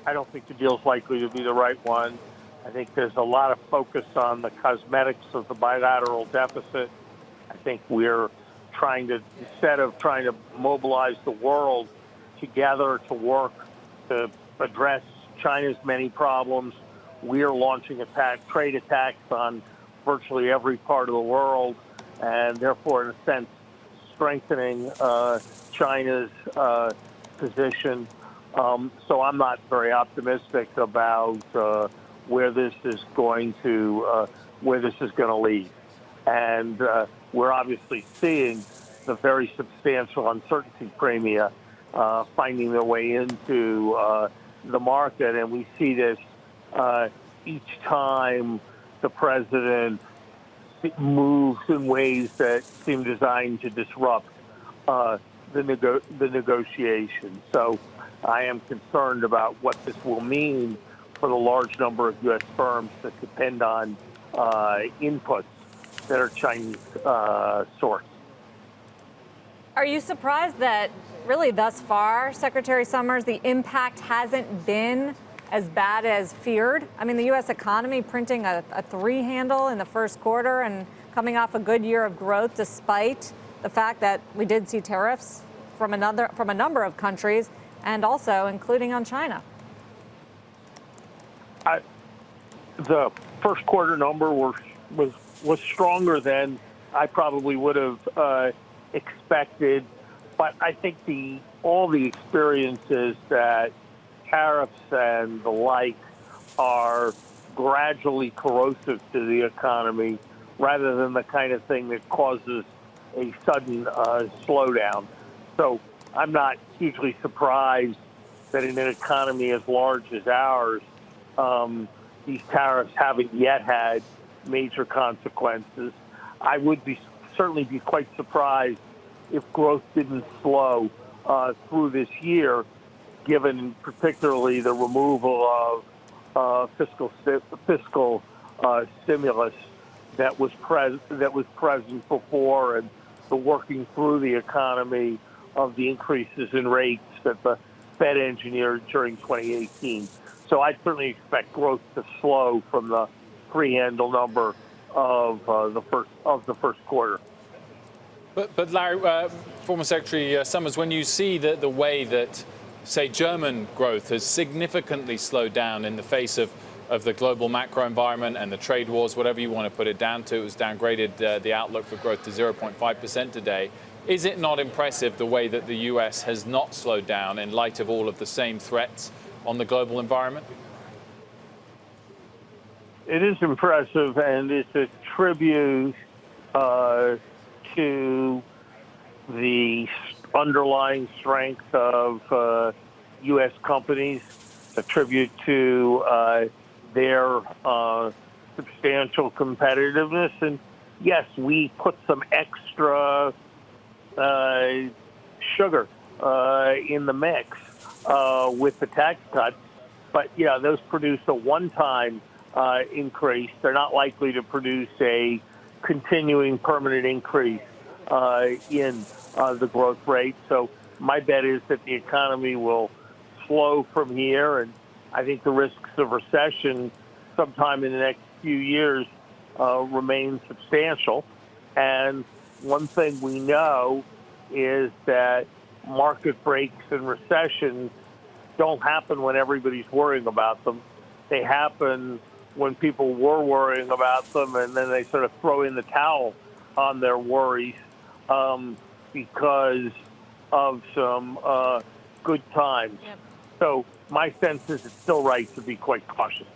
I don't think the deal's likely to be the right one. I think there's a lot of focus on the cosmetics of the bilateral deficit. I think we're trying to, instead of trying to mobilize the world together to work to address China's many problems, we're launching trade attacks on virtually every part of the world, and therefore, in a sense, strengthening China's position. So I'm not very optimistic about where this is going to lead. And we're obviously seeing the very substantial uncertainty premia finding their way into the market, and we see this each time the president moves in ways that seem designed to disrupt the negotiation. So I am concerned about what this will mean for the large number of U.S. firms that depend on inputs that are Chinese sourced. Are you surprised that really thus far, Secretary Summers, the impact hasn't been as bad as feared? I mean, the U.S. economy printing a 3 handle in the first quarter and coming off a good year of growth, despite the fact that we did see tariffs from a number of countries, and also including on China. The first quarter number was stronger than I probably would have expected, but I think all the experiences that tariffs and the like are gradually corrosive to the economy rather than the kind of thing that causes a sudden slowdown. So I'm not hugely surprised that in an economy as large as ours, these tariffs haven't yet had major consequences. I would certainly be quite surprised if growth didn't slow through this year, given particularly the removal of fiscal stimulus that was present before, and the working through the economy of the increases in rates that the Fed engineered during 2018. So I certainly expect growth to slow from the 3-handle number of the first quarter. But Larry, former Secretary Summers, when you see the way that, say, German growth has significantly slowed down in the face of the global macro environment and the trade wars, whatever you want to put it down to, it was downgraded the outlook for growth to 0.5% today. Is it not impressive the way that the U.S. has not slowed down in light of all of the same threats on the global environment? It is impressive, and it's a tribute to the underlying strength of U.S. companies, a tribute to their substantial competitiveness. And yes, we put some extra sugar in the mix with the tax cuts, but those produce a one-time increase. They're not likely to produce a continuing permanent increase in the growth rate. So my bet is that the economy will slow from here, and I think the risks of recession sometime in the next few years remain substantial. And one thing we know is that market breaks and recessions don't happen when everybody's worrying about them. They happen when people were worrying about them, and then they sort of throw in the towel on their worries because of some good times. Yep. So my sense is it's still right to be quite cautious.